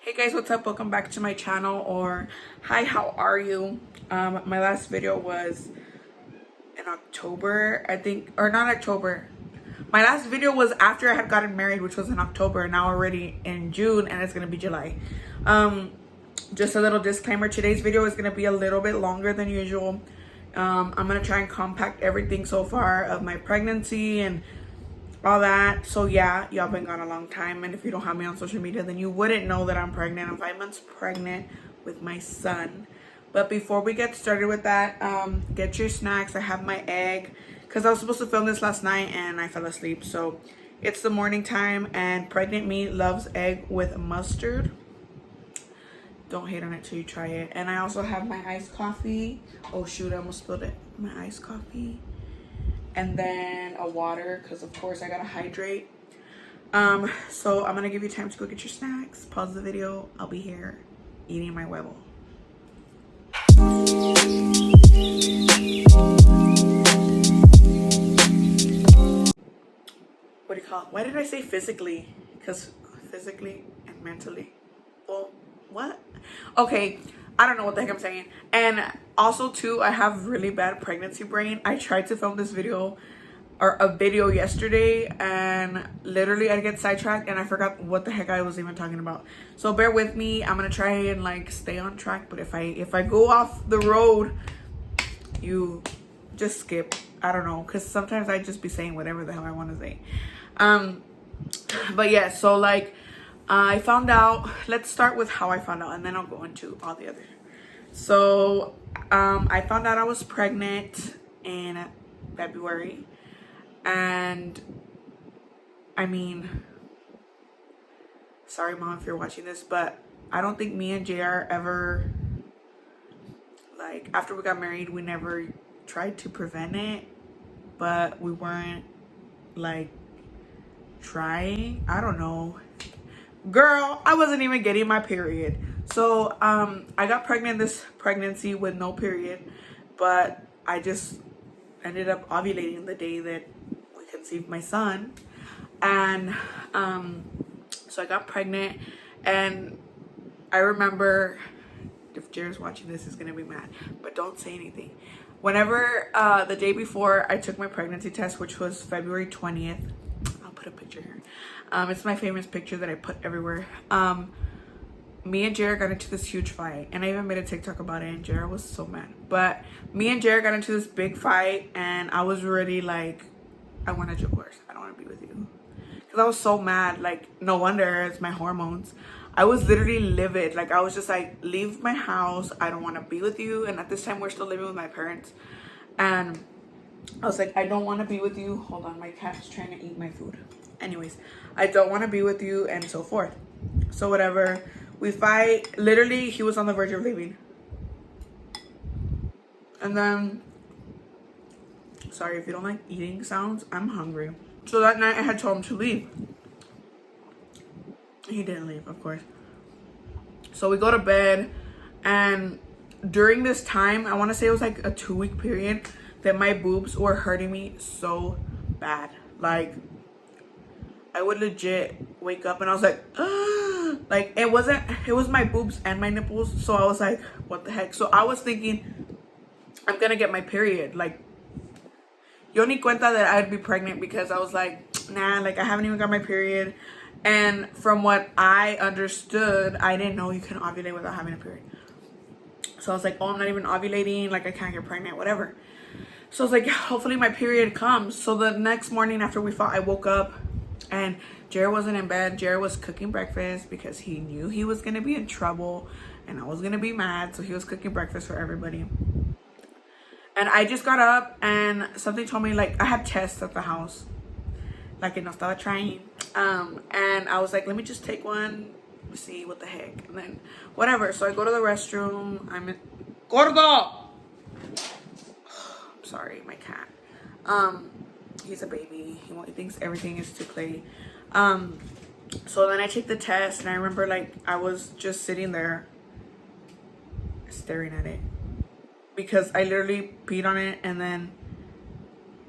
Hey guys, what's up? Welcome back to my channel, or hi, how are you? My last video was in October, I think, or not October. My last video was after I had gotten married, which was in October. Now already in June, and it's gonna be July. Just a little disclaimer, today's video is gonna be a little bit longer than usual. I'm gonna try and compact everything so far of my pregnancy and all that. So yeah, y'all been gone a long time, and if you don't have me on social media, then you wouldn't know that I'm pregnant. I'm 5 months pregnant with my son. But before we get started with that, get your snacks. I have my egg because I was supposed to film this last night and I fell asleep. So it's the morning time, and pregnant me loves egg with mustard. Don't hate on it till you try it. And I also have my iced coffee. Oh shoot, I almost spilled it. My iced coffee. And then a water, because of course I gotta hydrate. So I'm gonna give you time to go get your snacks. Pause the video. I'll be here eating my huevo. What do you call it? Why did I say physically? Because physically and mentally. Well, what? Okay, I don't know what the heck I'm saying. And also too, I have really bad pregnancy brain. I tried to film this video or a video yesterday, and literally I get sidetracked and I forgot what the heck I was even talking about. So bear with me. I'm gonna try and like stay on track, but if I go off the road, you just skip. I don't know, because sometimes I just be saying whatever the hell I want to say. But yeah, so like I found out, let's start with how I found out and then I'll go into all the other. So I found out I was pregnant in February, and I mean, sorry mom if you're watching this, but I don't think me and JR ever, like after we got married, we never tried to prevent it, but we weren't like trying. I don't know. Girl, I wasn't even getting my period. So I got pregnant this pregnancy with no period, but I just ended up ovulating the day that we conceived my son. And so I got pregnant, and I remember, if Jared's watching this, he's gonna be mad, but don't say anything. Whenever the day before I took my pregnancy test, which was February 20th, I'll put a picture here. It's my famous picture that I put everywhere. Me and Jared got into this huge fight, and I even made a TikTok about it, and Jared was so mad. But me and Jared got into this big fight, and I was really like, I want a divorce. I don't want to be with you. Because I was so mad. Like, no wonder, it's my hormones. I was literally livid. Like, I was just like, leave my house. I don't want to be with you. And at this time, we're still living with my parents. And I was like, I don't want to be with you. Hold on, my cat's trying to eat my food. Anyways, I don't want to be with you, and so forth. So whatever, we fight. Literally, he was on the verge of leaving. And then, sorry if you don't like eating sounds, I'm hungry. So that night I had told him to leave. He didn't leave, of course. So we go to bed, and during this time, I want to say it was like a 2-week period, that my boobs were hurting me so bad. Like, I would legit wake up and I was like, ah! Like, it was my boobs and my nipples. So I was like, what the heck? So I was thinking, I'm gonna get my period. Like, yo ni cuenta that I'd be pregnant, because I was like, nah, like I haven't even got my period. And from what I understood, I didn't know you can ovulate without having a period. So I was like, oh, I'm not even ovulating, like I can't get pregnant, whatever. So I was like, hopefully my period comes. So the next morning after we fought, I woke up, and Jared wasn't in bed. Jared was cooking breakfast because he knew he was going to be in trouble and I was going to be mad. So he was cooking breakfast for everybody. And I just got up, and something told me, like, I had tests at the house. Like, no estaba trying. And I was like, let me just take one, see what the heck. And then whatever. So I go to the restroom. I'm in Gordo! Sorry, my cat. He's a baby. He thinks everything is to play. So then I take the test, and I remember, like, I was just sitting there staring at it, because I literally peed on it, and then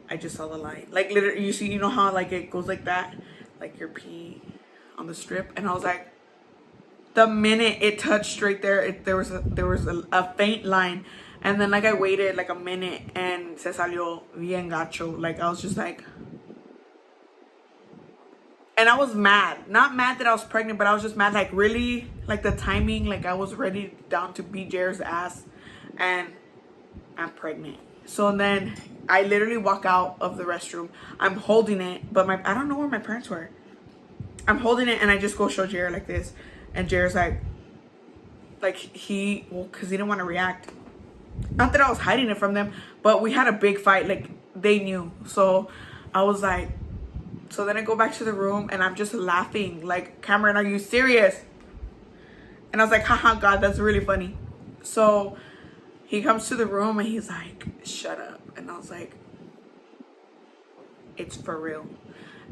I just saw the light. Like, literally, you know how like it goes like that, like your pee on the strip, and I was like, The minute it touched right there, there was a faint line. And then like I waited like a minute and se salió bien gacho. Like I was just like, and I was mad. Not mad that I was pregnant, but I was just mad, like really, like the timing, like I was ready down to beat Jared's ass, and I'm pregnant. So then I literally walk out of the restroom. I'm holding it, but I don't know where my parents were. I'm holding it and I just go show Jared like this. And Jared's like because he didn't want to react. Not that I was hiding it from them, but we had a big fight. Like they knew. So I was like, so then I go back to the room and I'm just laughing. Like, Cameron, are you serious? And I was like, haha, God, that's really funny. So he comes to the room and he's like, shut up. And I was like, it's for real.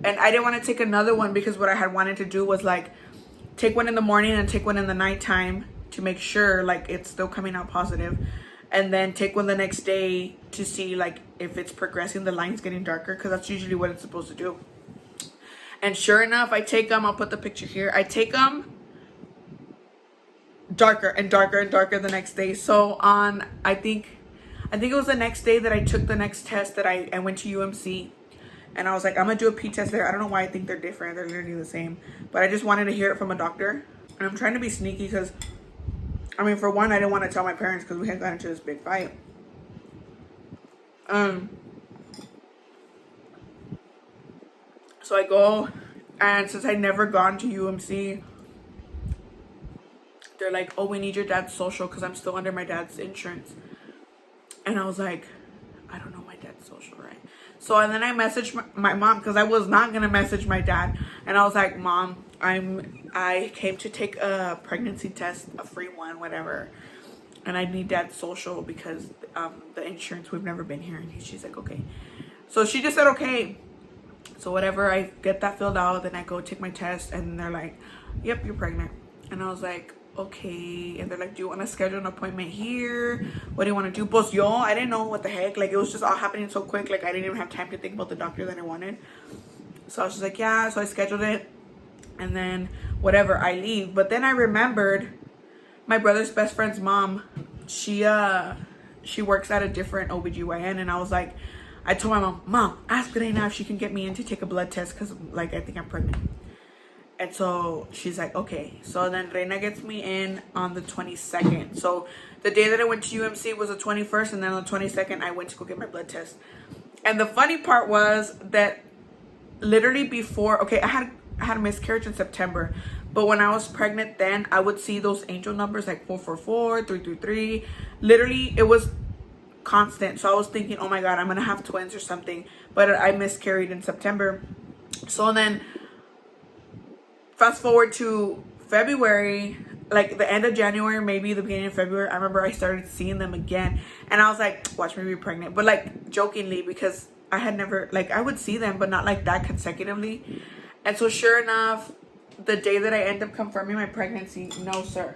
And I didn't want to take another one because what I had wanted to do was like take one in the morning and take one in the nighttime to make sure like it's still coming out positive, and then take one the next day to see like if it's progressing, the line's getting darker, because that's usually what it's supposed to do. And sure enough, I take them, I'll put the picture here, I take them darker and darker and darker the next day. So on I think it was the next day that I took the next test, that I went to UMC. And I was like, I'm going to do a P test there. I don't know why I think they're different. They're literally the same. But I just wanted to hear it from a doctor. And I'm trying to be sneaky because, I mean, for one, I didn't want to tell my parents because we had gotten into this big fight. So I go, and since I'd never gone to UMC, they're like, oh, we need your dad's social because I'm still under my dad's insurance. And I was like, I don't know my dad's social, right? So and then I messaged my mom, because I was not gonna message my dad, and I was like, Mom, I came to take a pregnancy test, a free one, whatever, and I need dad's social because the insurance, we've never been here. And she's like, okay. So she just said okay. So whatever, I get that filled out, then I go take my test, and they're like, yep, you're pregnant. And I was like, okay. And they're like, do you want to schedule an appointment here? What do you want to do? Pues yo, I didn't know what the heck. Like, it was just all happening so quick. Like, I didn't even have time to think about the doctor that I wanted. So I was just like, yeah. So I scheduled it. And then whatever, I leave. But then I remembered my brother's best friend's mom. She works at a different OBGYN. And I was like, I told my mom, ask Reina if she can get me in to take a blood test, because like I think I'm pregnant. And so she's like, okay. So then Reina gets me in on the 22nd. So the day that I went to UMC was the 21st. And then on the 22nd, I went to go get my blood test. And the funny part was that literally before, okay, I had a miscarriage in September. But when I was pregnant then, I would see those angel numbers like 444, 333. Literally, it was constant. So I was thinking, oh my God, I'm going to have twins or something. But I miscarried in September. So then fast forward to February, like the end of January, maybe the beginning of February, I remember I started seeing them again. And I was like, watch me be pregnant. But like jokingly, because I had never, like I would see them, but not like that consecutively. And so sure enough, the day that I end up confirming my pregnancy, no sir.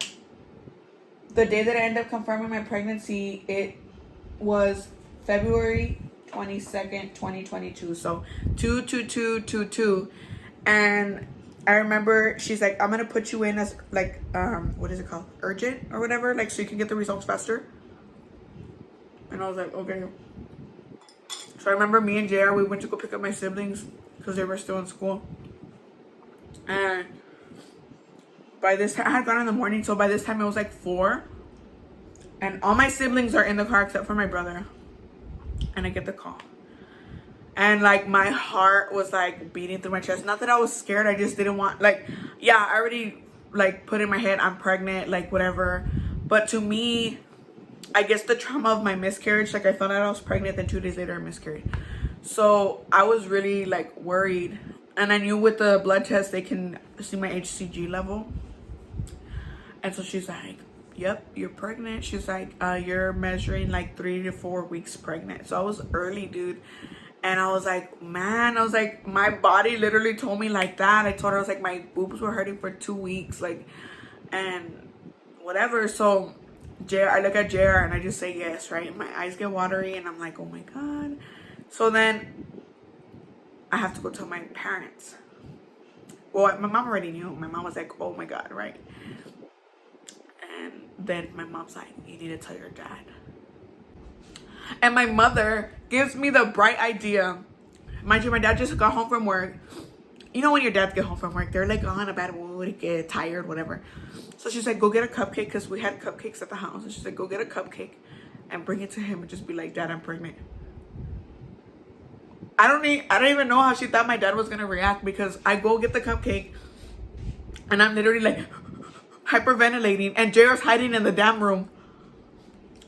The day that I end up confirming my pregnancy, it was February 22nd, 2022. So 2/22/22. And I remember she's like, I'm gonna put you in as like what is it called, urgent or whatever, like so you can get the results faster. And I was like, okay. So I remember me and JR, we went to go pick up my siblings because they were still in school. And by this time, I had gone in the morning, so by this time it was like 4. And all my siblings are in the car except for my brother. And I get the call. And like my heart was like beating through my chest. Not that I was scared, I just didn't want, like, yeah, I already like put in my head I'm pregnant, like whatever. But to me, I guess the trauma of my miscarriage, like I found out I was pregnant, then 2 days later I miscarried. So I was really like worried. And I knew with the blood test they can see my HCG level. And so she's like, yep, you're pregnant. She's like, you're measuring like 3 to 4 weeks pregnant. So I was early, dude. And I was like, man, I was like, my body literally told me like that. I told her, I was like, my boobs were hurting for 2 weeks, like, and whatever. So I look at JR and I just say yes, right? And my eyes get watery and I'm like, oh my God. So then I have to go tell my parents. Well, my mom already knew. My mom was like, oh my God, right? then my mom's like, you need to tell your dad. And my mother gives me the bright idea. Mind you, my dad just got home from work. You know when your dads get home from work, they're like in a bad mood, get tired, whatever. So she's like, go get a cupcake, because we had cupcakes at the house. And she's like, go get a cupcake and bring it to him and just be like, Dad, I'm pregnant. I don't even know how she thought my dad was gonna react, because I go get the cupcake and I'm literally like hyperventilating, and JR's hiding in the damn room.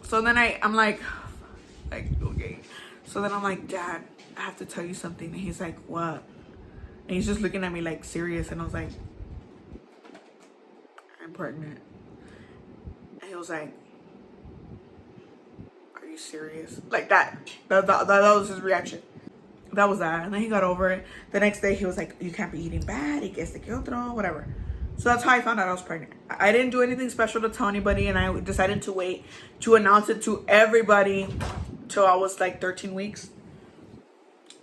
So then I'm like okay. So then I'm like, Dad, I have to tell you something. And he's like, what? And he's just looking at me like serious. And I was like, I'm pregnant. And he was like, are you serious? Like that was his reaction. That was that. And then he got over it. The next day he was like, you can't be eating bad. Y que este que otro, whatever. So that's how I found out I was pregnant. I didn't do anything special to tell anybody. And I decided to wait to announce it to everybody till I was like 13 weeks.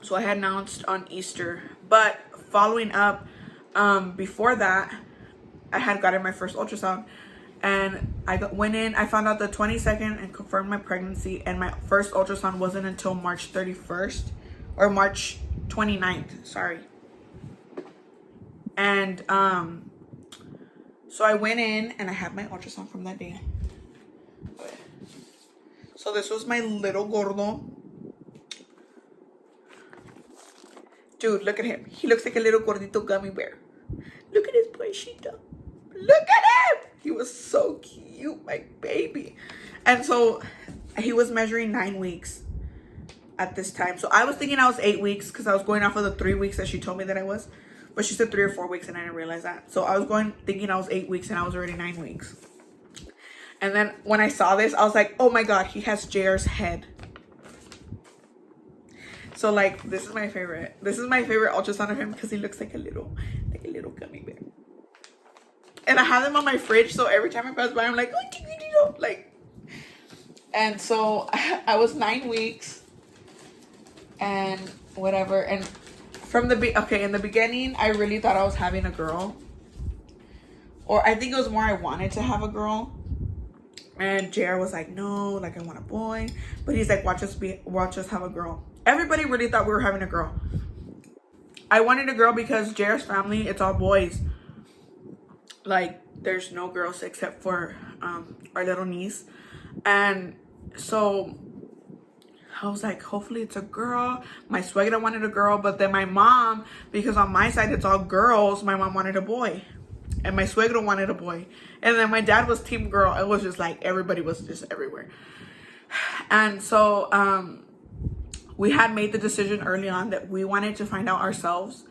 So I had announced on Easter. But following up, before that, I had gotten my first ultrasound. And went in, I found out the 22nd and confirmed my pregnancy. And my first ultrasound wasn't until March 31st. Or March 29th, sorry. And so I went in and I had my ultrasound from that day. So this was my little gordo. Dude, look at him. He looks like a little gordito gummy bear. Look at his pochito. Look at him. He was so cute, my baby. And so he was measuring 9 weeks at this time. So I was thinking I was 8 weeks, because I was going off of the 3 weeks that she told me that I was. But she said 3 or 4 weeks, and I didn't realize that. So I was thinking I was 8 weeks, and I was already 9 weeks. And then when I saw this, I was like, oh my God, he has JR's head. So like, this is my favorite. This is my favorite ultrasound of him, because he looks like a little gummy bear. And I have them on my fridge, so every time I pass by, I'm like, oh, like. And so I was 9 weeks. And whatever. And from in the beginning, I really thought I was having a girl. Or I think it was more I wanted to have a girl. And JR was like, no, like I want a boy. But he's like, watch us have a girl. Everybody really thought we were having a girl. I wanted a girl because JR's family, it's all boys. Like, there's no girls except for our little niece. And so I was like, hopefully it's a girl. My suegra wanted a girl, but then my mom, because on my side it's all girls, my mom wanted a boy. And my suegra wanted a boy. And then my dad was team girl. It was just like, everybody was just everywhere. And so we had made the decision early on that we wanted to find out ourselves.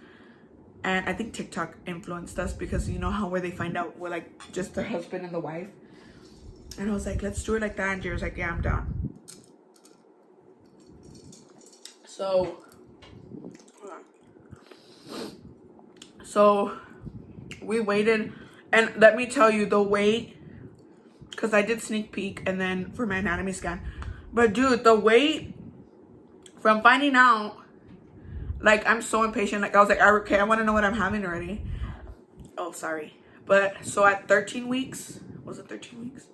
And I think TikTok influenced us, because you know how where they find out we're like just the husband and the wife. And I was like, let's do it like that. And Jerry's like, yeah, I'm down. So we waited, and let me tell you the wait, because I did sneak peek and then for my anatomy scan. But dude, the wait from finding out, like, I'm so impatient. Like, I was like, okay, I want to know what I'm having already. Oh, sorry. But so at 13 weeks, was it 13 weeks?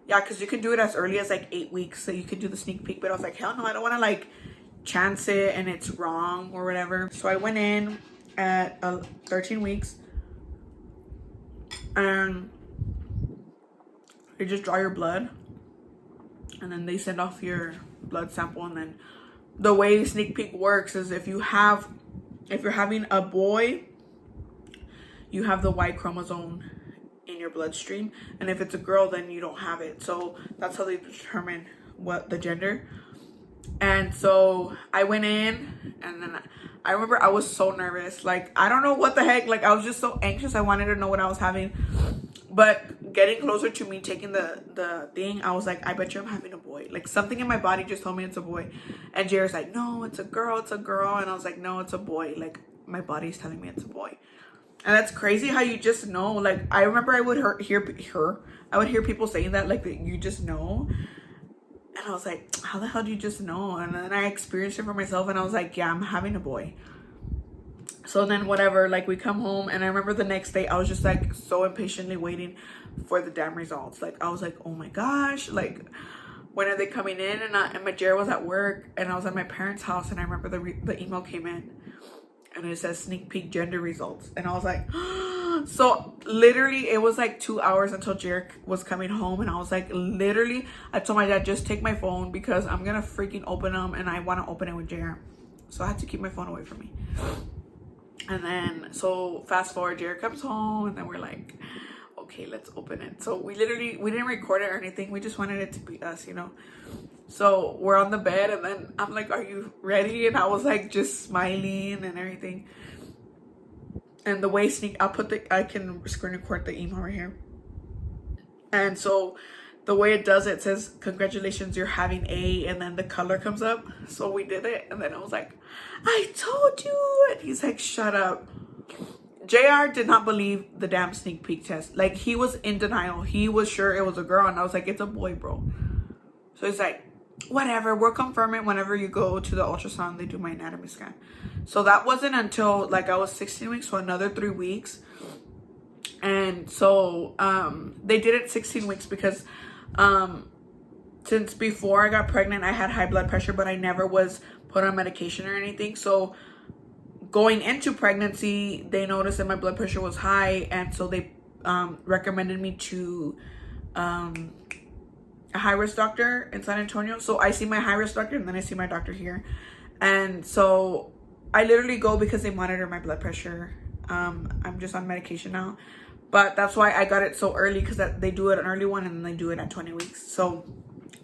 Yeah, because you can do it as early as like 8 weeks, so you could do the sneak peek. But I was like, hell no, I don't want to like chance it and it's wrong or whatever. So I went in at 13 weeks, and they just draw your blood, and then they send off your blood sample. And then the way sneak peek works is if you're having a boy, you have the Y chromosome in your bloodstream, and if it's a girl, then you don't have it. So that's how they determine what the gender. And so I went in, and then I remember I was so nervous. Like, I don't know what the heck. Like, I was just so anxious. I wanted to know what I was having. But getting closer to me taking the thing, I was like, I bet you I'm having a boy. Like, something in my body just told me it's a boy. And Jared's like, no, it's a girl. It's a girl. And I was like, no, it's a boy. Like, my body's telling me it's a boy. And that's crazy how you just know. Like, I remember I would hear people saying that, like, that you just know. And I was like, how the hell do you just know? And then I experienced it for myself, and I was like, yeah, I'm having a boy. So then whatever, like we come home, and I remember the next day I was just like so impatiently waiting for the damn results. Like I was like, oh my gosh, like when are they coming in? And my Jared was at work, and I was at my parents' house, and I remember the email came in, and it says sneak peek gender results, and I was like, so literally it was like 2 hours until Jared was coming home, and I was like, literally, I told my dad, just take my phone because I'm gonna freaking open them, and I want to open it with Jared, so I had to keep my phone away from me. And then, so fast forward, Jared comes home, and then we're like, okay, let's open it. So we didn't record it or anything. We just wanted it to be us, you know? So we're on the bed, and then I'm like, are you ready? And I was like, just smiling and everything. And the way I can screen record the email right here. And so the way it does it says, congratulations, you're having a, and then the color comes up. So we did it, and then I was like, I told you. And he's like, shut up. JR did not believe the damn sneak peek test. Like, he was in denial. He was sure it was a girl, and I was like, it's a boy, bro. So he's like, whatever, we'll confirm it whenever you go to the ultrasound. They do my anatomy scan. So that wasn't until like I was 16 weeks, so another 3 weeks. And so they did it 16 weeks because since before I got pregnant, I had high blood pressure, but I never was put on medication or anything. So going into pregnancy, they noticed that my blood pressure was high, and so they recommended me to a high-risk doctor in San Antonio. So I see my high-risk doctor, and then I see my doctor here. And so I literally go because they monitor my blood pressure. I'm just on medication now, but that's why I got it so early, because they do it an early one, and then they do it at 20 weeks. So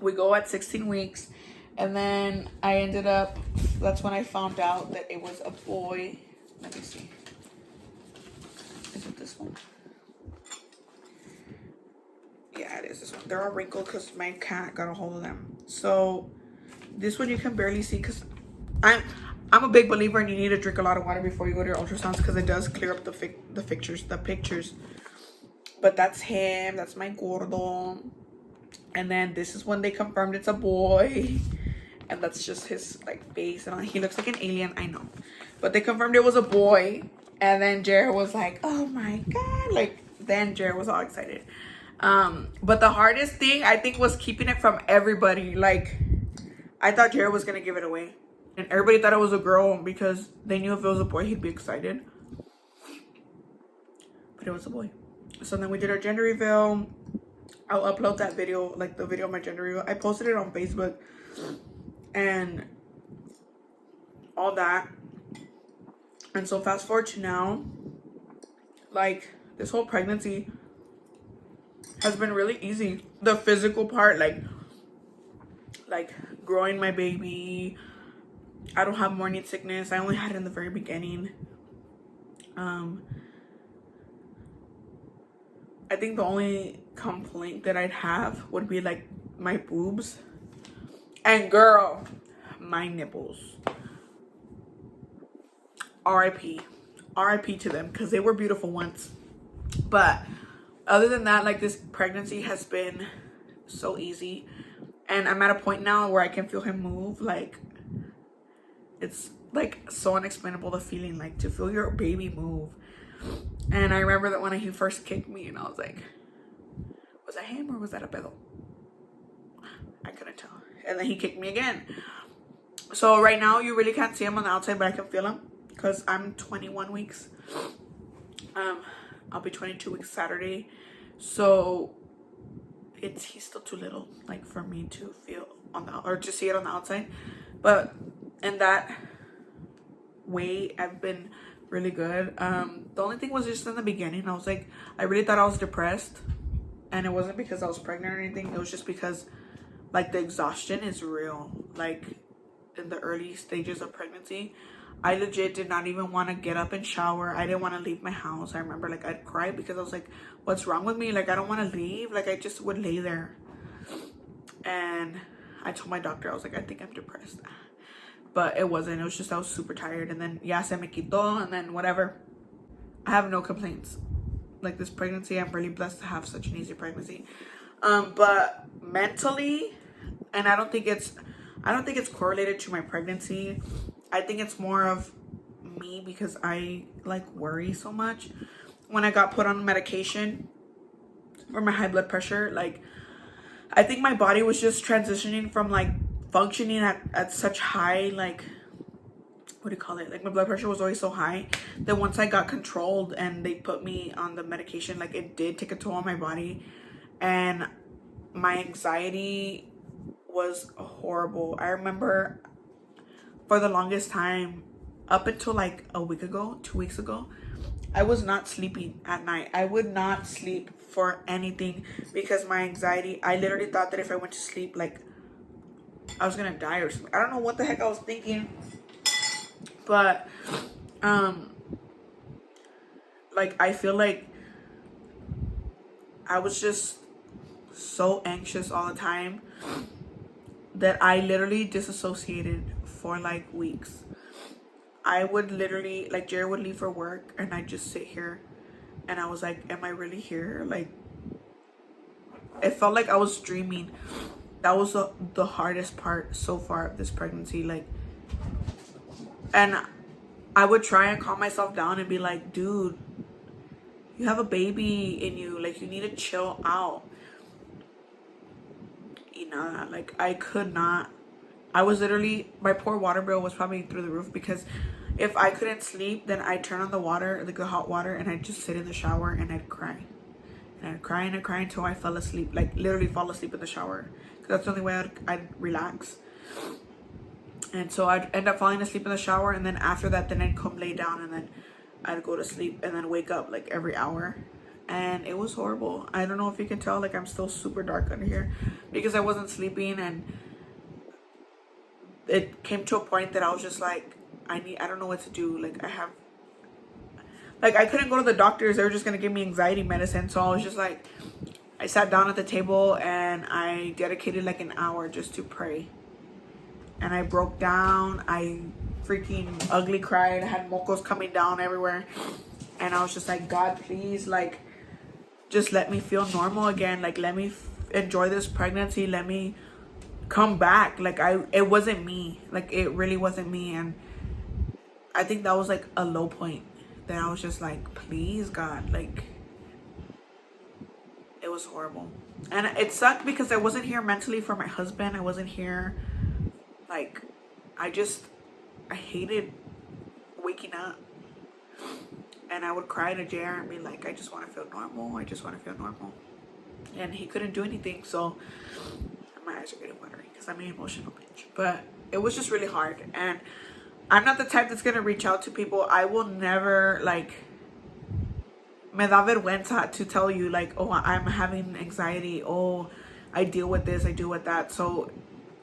we go at 16 weeks, and then I ended up, that's when I found out that it was a boy. Let me see. Is it this one? Yeah, it is this one. They're all wrinkled because my cat got a hold of them. So this one you can barely see, because I'm a big believer in you need to drink a lot of water before you go to your ultrasounds, because it does clear up the pictures. But that's him. That's my gordo. And then this is when they confirmed it's a boy. And that's just his like face, and he looks like an alien, I know. But they confirmed it was a boy. And then Jared was like, oh my God. Like, then Jared was all excited. But the hardest thing I think was keeping it from everybody. Like, I thought Jared was gonna give it away, and everybody thought it was a girl because they knew if it was a boy he'd be excited, but it was a boy. So then we did our gender reveal. I'll upload that video, like the video of my gender reveal. I posted it on Facebook and all that. And so fast forward to now, like, this whole pregnancy has been really easy. The physical part, like growing my baby, I don't have morning sickness. I only had it in the very beginning. I think the only complaint that I'd have would be like my boobs, and girl, my nipples. RIP to them, because they were beautiful once. But other than that, like, this pregnancy has been so easy, and I'm at a point now where I can feel him move. Like, it's like so unexplainable, the feeling, like, to feel your baby move. And I remember that when he first kicked me, and I was like, was that him or was that a pedo? I couldn't tell. And then he kicked me again. So right now you really can't see him on the outside, but I can feel him because I'm 21 weeks. I'll be 22 weeks Saturday. So he's still too little, like, for me to feel or to see it on the outside. But in that way, I've been really good. The only thing was just in the beginning, I was like, I really thought I was depressed, and it wasn't because I was pregnant or anything. It was just because, like, the exhaustion is real. Like, in the early stages of pregnancy, I legit did not even want to get up and shower. I didn't want to leave my house. I remember, like, I'd cry because I was like, what's wrong with me? Like, I don't want to leave. Like, I just would lay there. And I told my doctor, I was like, I think I'm depressed. But it wasn't. It was just I was super tired. And then, ya se me quitó. And then whatever. I have no complaints. Like, this pregnancy, I'm really blessed to have such an easy pregnancy. But mentally, and I don't think it's correlated to my pregnancy. I think it's more of me because I like worry so much. When I got put on medication for my high blood pressure, like I think my body was just transitioning from like functioning at such high, like, what do you call it? Like my blood pressure was always so high that once I got controlled and they put me on the medication, like it did take a toll on my body, and my anxiety was horrible. I remember for the longest time, up until like a week ago, 2 weeks ago, I was not sleeping at night. I would not sleep for anything because my anxiety, I literally thought that if I went to sleep, like I was gonna die or something. I don't know what the heck I was thinking, but like I feel like I was just so anxious all the time that I literally disassociated for like weeks. I would literally, like, Jared would leave for work and I'd just sit here and I was like, am I really here? Like, it felt like I was dreaming. That was the hardest part so far of this pregnancy. Like, and I would try and calm myself down and be like, dude, you have a baby in you. Like, you need to chill out. You know, like, I could not. I was literally, my poor water bill was probably through the roof because if I couldn't sleep, then I'd turn on the water, like the hot water, and I'd just sit in the shower and I'd cry. And I'd cry and I'd cry until I fell asleep, like literally fall asleep in the shower. Because that's the only way I'd relax. And so I'd end up falling asleep in the shower, and then after that, then I'd come lay down and then I'd go to sleep and then wake up like every hour. And it was horrible. I don't know if you can tell, like I'm still super dark under here because I wasn't sleeping, and it came to a point that I was just like, I don't know what to do. Like I couldn't go to the doctors. They were just going to give me anxiety medicine. So I was just like, I sat down at the table and I dedicated like an hour just to pray. And I broke down. I freaking ugly cried. I had mocos coming down everywhere. And I was just like, God, please, like, just let me feel normal again. Like, let me enjoy this pregnancy. Let me come back. Like, it wasn't me. Like, it really wasn't me. And I think that was like a low point that I was just like, please God, like, it was horrible. And it sucked because I wasn't here mentally for my husband. I wasn't here, like, I hated waking up. And I would cry to JR and be like, I just want to feel normal. I just want to feel normal. And he couldn't do anything. So my eyes are getting watery because I'm an emotional bitch. But it was just really hard. And I'm not the type that's going to reach out to people. I will never, like, me da vergüenza to tell you, like, oh, I'm having anxiety. Oh, I deal with this. I deal with that. So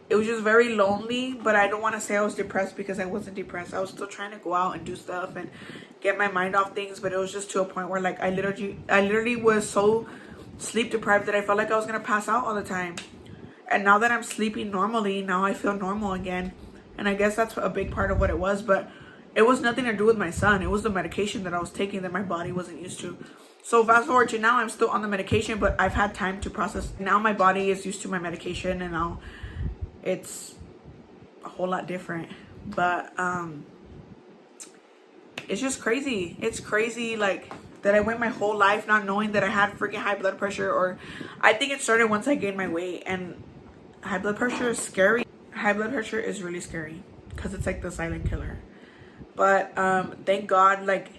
it was just very lonely. But I don't want to say I was depressed because I wasn't depressed. I was still trying to go out and do stuff and get my mind off things. But it was just to a point where, like, I literally was so sleep deprived that I felt like I was going to pass out all the time. And now that I'm sleeping normally, now I feel normal again. And I guess that's a big part of what it was. But it was nothing to do with my son. It was the medication that I was taking that my body wasn't used to. So fast forward to now, I'm still on the medication, but I've had time to process. Now my body is used to my medication, and now it's a whole lot different. But it's just crazy. It's crazy, like, that I went my whole life not knowing that I had freaking high blood pressure. Or I think it started once I gained my weight. And high blood pressure is scary. High blood pressure is really scary because it's like the silent killer. But thank God, like,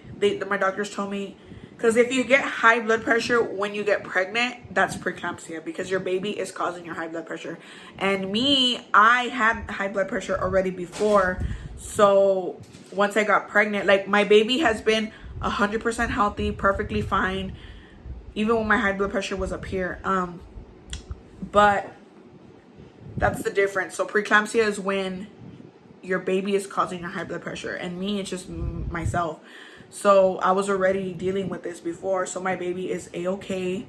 my doctors told me, because if you get high blood pressure when you get pregnant, that's preeclampsia, because your baby is causing your high blood pressure. And me, I had high blood pressure already before. So once I got pregnant, like, my baby has been 100% healthy, perfectly fine, even when my high blood pressure was up here. But that's the difference. So preeclampsia is when your baby is causing your high blood pressure, and me, it's just myself. So I was already dealing with this before. So my baby is a-okay,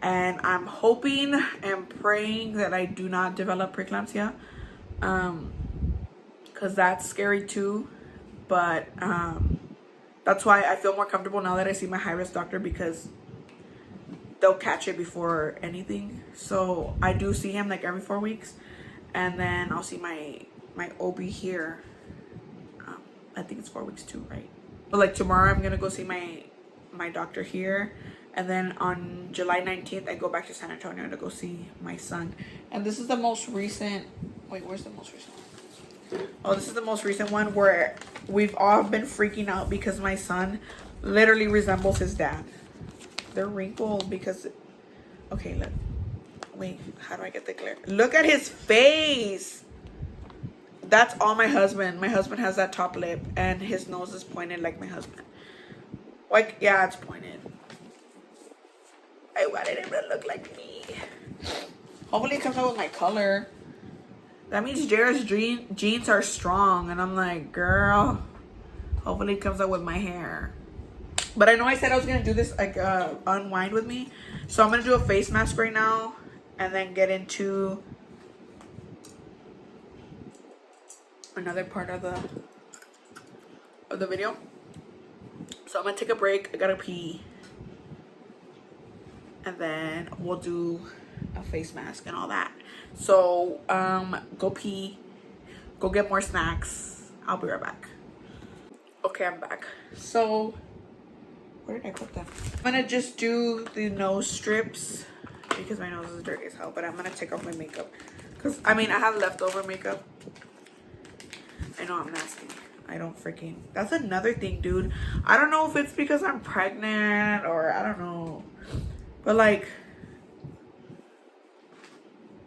and I'm hoping and praying that I do not develop preeclampsia, because that's scary too. But that's why I feel more comfortable now that I see my high risk doctor, because they'll catch it before anything. So I do see him like every 4 weeks, and then I'll see my OB here I think it's 4 weeks too, right? But like tomorrow I'm gonna go see my doctor here, and then on July 19th I go back to San Antonio to go see my son. And this is the most recent, wait, where's the most recent one? Oh, this is the most recent one where we've all been freaking out because my son literally resembles his dad. They're wrinkled because, okay, look, wait, how do I get the glare? Look at his face. That's all my husband. My husband has that top lip and his nose is pointed like my husband. Like, yeah, it's pointed. I wanted him to look like me. Hopefully it comes out with my color. That means Jared's jeans are strong. And I'm like, girl, hopefully it comes out with my hair. But I know I said I was going to do this, like, unwind with me. So I'm going to do a face mask right now. And then get into another part of the video. So I'm gonna take a break. I gotta pee, and then we'll do a face mask and all that. So go pee, go get more snacks. I'll be right back. Okay, I'm back. So where did I put them? I'm gonna just do the nose strips because my nose is dirty as hell. But I'm gonna take off my makeup because I mean I have leftover makeup. I know I'm nasty. I don't freaking... That's another thing, dude. I don't know if it's because I'm pregnant or I don't know. But like...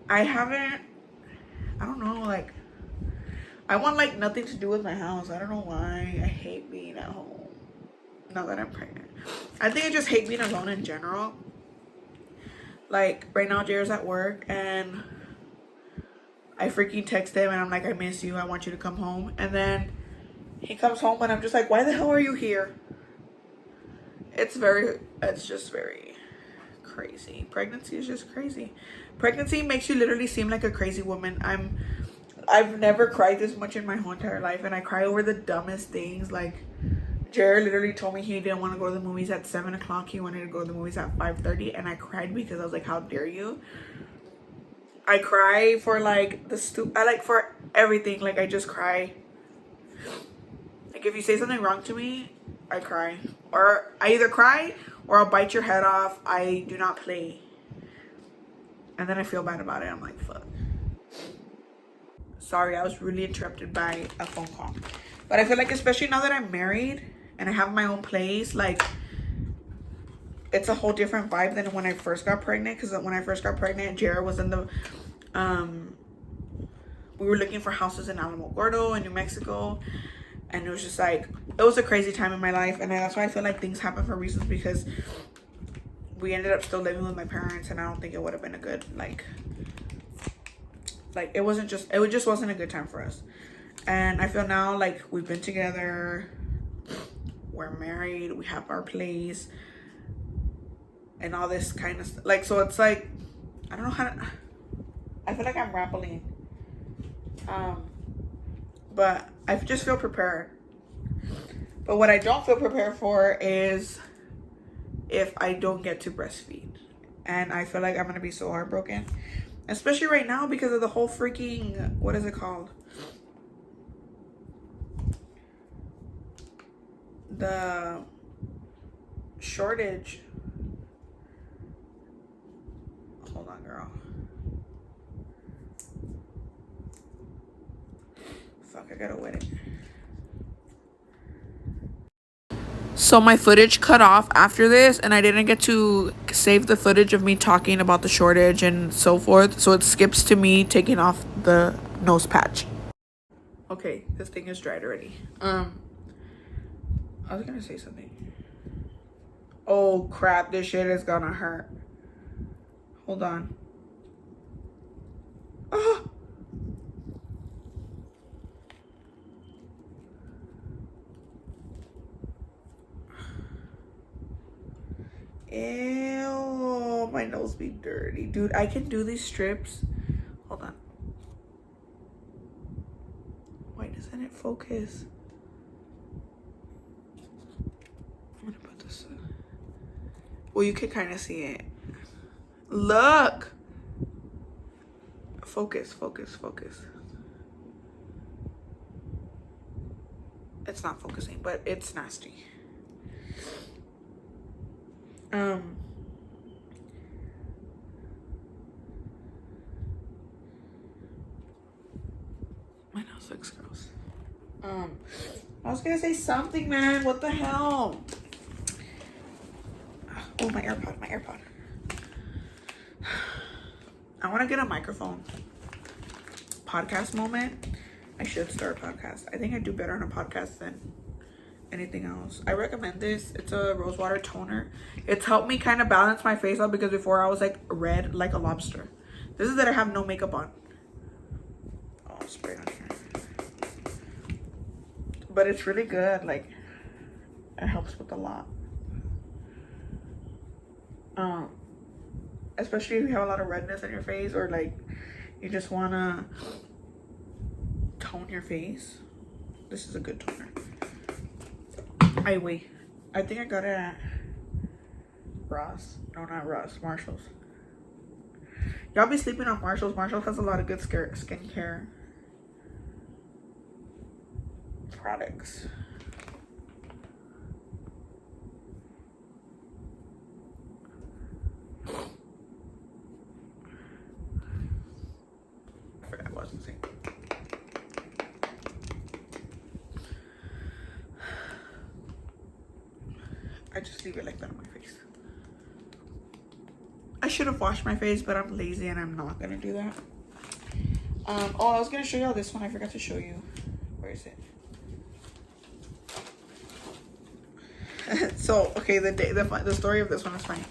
I haven't... I don't know, like... I want like nothing to do with my house. I don't know why. I hate being at home. Now that I'm pregnant. I think I just hate being alone in general. Like, right now Jared's at work and... I freaking text him and I'm like, I miss you. I want you to come home. And then he comes home and I'm just like, why the hell are you here? It's just very crazy. Pregnancy is just crazy. Pregnancy makes you literally seem like a crazy woman. I've never cried this much in my whole entire life. And I cry over the dumbest things. Like, Jared literally told me he didn't want to go to the movies at 7 o'clock. He wanted to go to the movies at 5:30. And I cried because I was like, how dare you? I cry for like I like for everything. Like I just cry. Like if you say something wrong to me, I cry. Or I either cry or I'll bite your head off. I do not play. And then I feel bad about it. I'm like, fuck. Sorry, I was really interrupted by a phone call. But I feel like especially now that I'm married and I have my own place, like it's a whole different vibe than when I first got pregnant. Because when I first got pregnant, Jared was in the we were looking for houses in Alamogordo in New Mexico, and it was just like, it was a crazy time in my life. And that's why I feel like things happen for reasons, because we ended up still living with my parents, and I don't think it would have been a good like it just wasn't a good time for us. And I feel now like we've been together, we're married, we have our place and all this kind of stuff. Like, so it's like, I don't know how to, I feel like I'm rambling. But I just feel prepared. But what I don't feel prepared for is if I don't get to breastfeed. And I feel like I'm going to be so heartbroken. Especially right now because of the whole freaking, what is it called? The shortage. Hold on, girl. Fuck, I gotta wet it. So my footage cut off after this, and I didn't get to save the footage of me talking about the shortage and so forth. So it skips to me taking off the nose patch. Okay, this thing is dried already. I was gonna say something. Oh crap, this shit is gonna hurt. Hold on. Oh. Ew, my nose be dirty. Dude, I can do these strips. Hold on. Why doesn't it focus? I'm gonna put this in. Well, you can kind of see it. Look. Focus, focus, focus. It's not focusing, but it's nasty. My nose looks gross. I was gonna say something, man. What the hell? Oh, my AirPod. I want to get a microphone. Podcast moment. I should start a podcast. I think I do better on a podcast than anything else. I recommend this. It's a rosewater toner. It's helped me kind of balance my face out because before I was like red like a lobster. This is that I have no makeup on. Oh, I'll spray it on here. But it's really good. Like, it helps with a lot. Especially if you have a lot of redness on your face, or like you just wanna tone your face. This is a good toner. I think I got it at Ross. No, not Ross. Marshall's. Y'all be sleeping on Marshall's. Marshall's has a lot of good skincare products. I forgot what I was gonna say. I just leave it like that on my face. I should have washed my face, but I'm lazy and I'm not gonna do that. Oh, I was gonna show y'all this one. I forgot to show you. Where is it? So, okay, the story of this one is funny.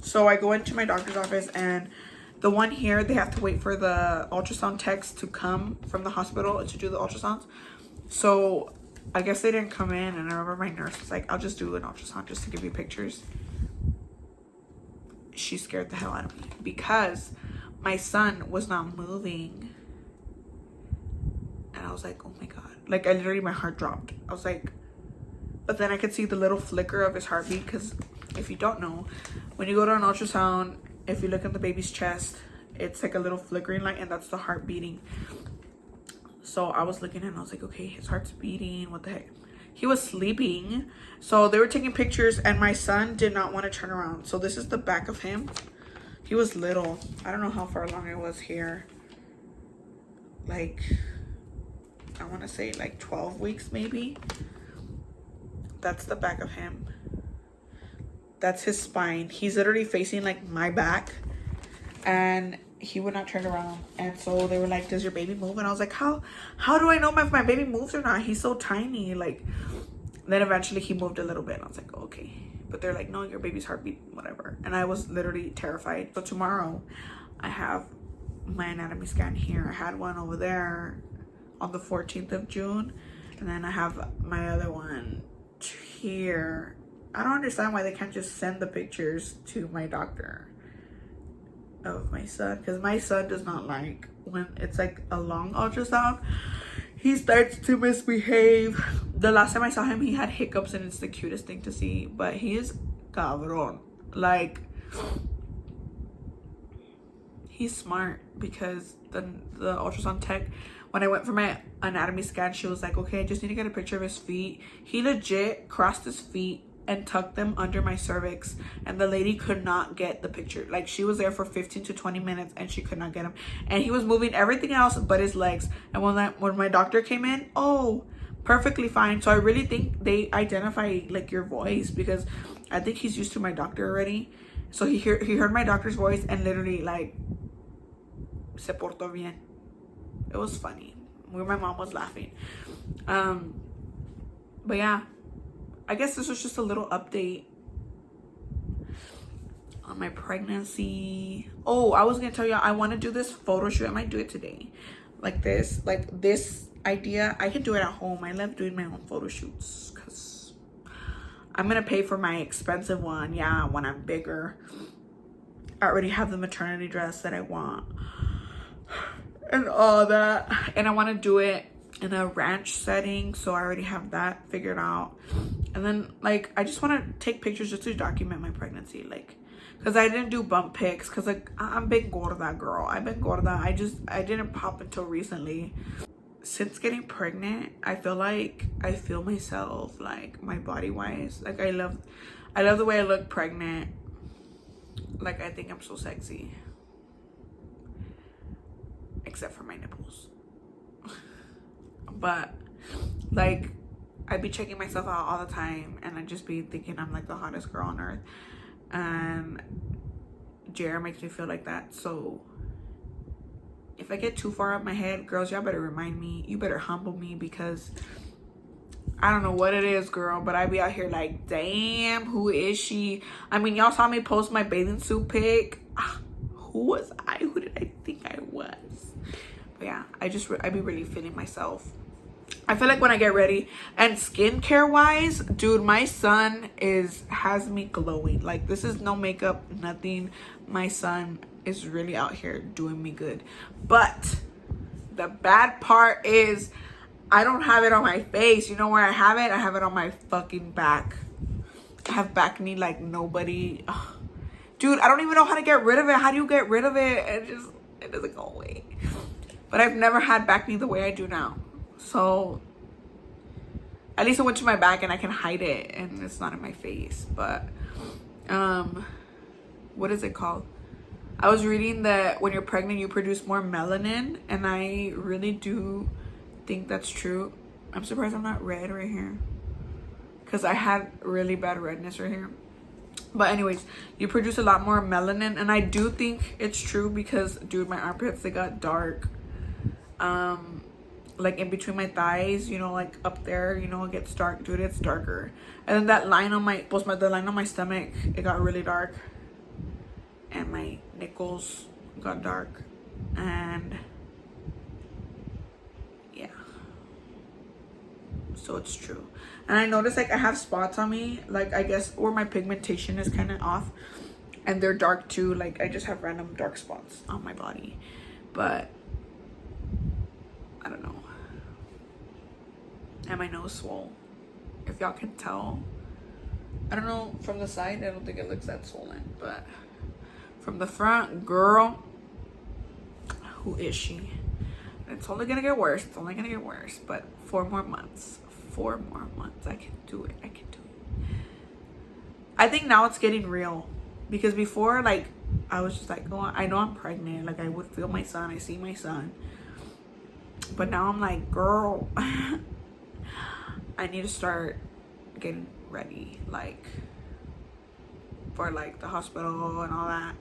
So I go into my doctor's office, and the one here, they have to wait for the ultrasound techs to come from the hospital to do the ultrasounds. So I guess they didn't come in, and I remember my nurse was like, I'll just do an ultrasound just to give you pictures. She scared the hell out of me because my son was not moving. And I was like, oh my God. Like, I literally, my heart dropped. I was like, but then I could see the little flicker of his heartbeat, because if you don't know, when you go to an ultrasound, if you look at the baby's chest, it's like a little flickering light, and that's the heart beating. So I was looking and I was like, okay, his heart's beating. What the heck? He was sleeping. So they were taking pictures, and my son did not want to turn around. So this is the back of him. He was little. I don't know how far along I was here. Like, I want to say like 12 weeks maybe. That's the back of him. That's his spine. He's literally facing like my back, and he would not turn around. And so they were like, does your baby move? And I was like, how do I know if my baby moves or not? He's so tiny. Like, then eventually he moved a little bit, and I was like, okay. But they're like, no, your baby's heartbeat, whatever. And I was literally terrified. So tomorrow I have my anatomy scan here. I had one over there on the 14th of June, and then I have my other one here. I don't understand why they can't just send the pictures to my doctor of my son, because my son does not like when it's like a long ultrasound. He starts to misbehave. The last time I saw him, he had hiccups, and it's the cutest thing to see, but he is cabron. Like, he's smart, because the ultrasound tech, when I went for my anatomy scan, she was like, okay, I just need to get a picture of his feet. He legit crossed his feet and tucked them under my cervix, and the lady could not get the picture. Like, she was there for 15 to 20 minutes and she could not get him, and he was moving everything else but his legs. And when my doctor came in, oh, perfectly fine. So I really think they identify like your voice, because I think he's used to my doctor already. So he heard my doctor's voice and literally like se portó bien. It was funny. My mom was laughing. But yeah, I guess this was just a little update on my pregnancy. Oh, I was gonna tell you, I want to do this photo shoot. I might do it today. Like this idea, I can do it at home. I love doing my own photo shoots, because I'm gonna pay for my expensive one. Yeah, when I'm bigger. I already have the maternity dress that I want and all that, and I want to do it in a ranch setting, so I already have that figured out. And then like, I just want to take pictures just to document my pregnancy, like, because I didn't do bump pics, because like, I'm big gorda girl. I've been gorda. I didn't pop until recently. since getting pregnant, I feel like I feel myself, like my body wise. Like I love the way I look pregnant. Like I think I'm so sexy. Except for my nipples. But like I be checking myself out all the time, and I just be thinking I'm like the hottest girl on earth. And JR makes me feel like that. So if I get too far up my head, girls, y'all better remind me. You better humble me, because I don't know what it is, girl, but I be out here like, damn, who is she? I mean, y'all saw me post my bathing suit pic. Who was I? Who did I think I was? But yeah, I be really feeling myself. I feel like when I get ready, and skincare wise, dude, my son has me glowing. Like, this is no makeup, nothing. My son is really out here doing me good. But the bad part is I don't have it on my face. You know where I have it? I have it on my fucking back. I have back knee like nobody. Ugh. Dude, I don't even know how to get rid of it. How do you get rid of it? It doesn't go away. But I've never had back knee the way I do now. So at least I went to my back and I can hide it and it's not in my face. But what is it called? I was reading that when you're pregnant you produce more melanin, and I really do think that's true. I'm surprised I'm not red right here, because I had really bad redness right here. But anyways, you produce a lot more melanin, and I do think it's true, because dude, my armpits, they got dark. Like in between my thighs, you know, like up there, you know, it gets dark. Dude, it's darker. And then that line on the line on my stomach, it got really dark. And my nipples got dark. And yeah, so it's true. And I noticed like I have spots on me, like I guess where my pigmentation is kind of off, and they're dark too. Like I just have random dark spots on my body. But I don't know. And my nose swole, if y'all can tell. I don't know, from the side I don't think it looks that swollen, but from the front, girl, who is she? It's only gonna get worse. It's only gonna get worse. But 4 more months. 4 more months. I can do it. I can do it. I think now it's getting real. Because before, like, I was just like, oh, I know I'm pregnant. Like, I would feel my son. I see my son. But now I'm like, girl, I need to start getting ready. Like, for, like, the hospital and all that.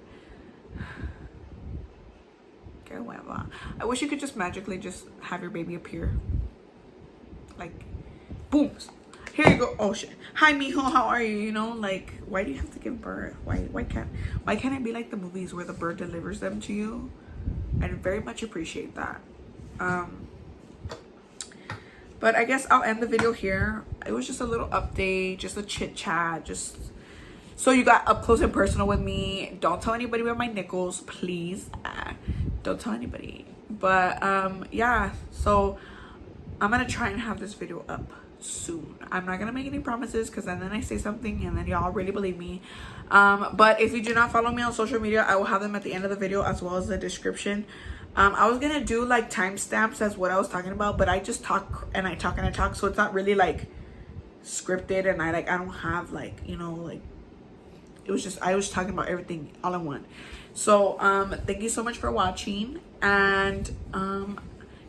I wish you could just magically just have your baby appear. Like, boom, here you go. Oh shit, hi mijo, how are you? You know, like, why do you have to give birth? Why can't it be like the movies where the bird delivers them to you? I very much appreciate that. But I guess I'll end the video here. It was just a little update, just a chit chat, just so you got up close and personal with me. Don't tell anybody about my nickels, please. Don't tell anybody. But yeah, so I'm gonna try and have this video up soon. I'm not gonna make any promises, because then I say something and then y'all really believe me. But if you do not follow me on social media, I will have them at the end of the video as well as the description. I was gonna do like timestamps as what I was talking about, but I just talk and I talk and I talk, so it's not really like scripted, and I don't have like, you know, like, it was just, I was talking about everything all in one. So thank you so much for watching, and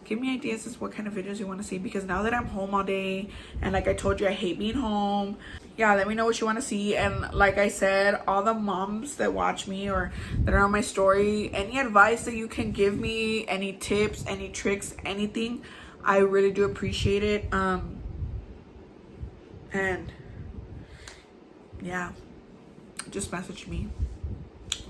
give me ideas as what kind of videos you want to see, because now that I'm home all day, and like I told you, I hate being home. Yeah, let me know what you want to see. And like I said, all the moms that watch me or that are on my story, any advice that you can give me, any tips, any tricks, anything, I really do appreciate it. And yeah, just message me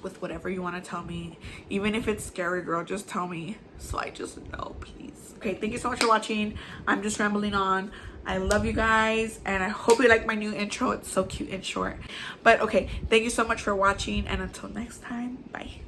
with whatever you want to tell me. Even if it's scary, girl, just tell me so I just know, please. Okay, thank you so much for watching. I'm just rambling on. I love you guys, and I hope you like my new intro. It's so cute and short. But okay, thank you so much for watching, and until next time, bye.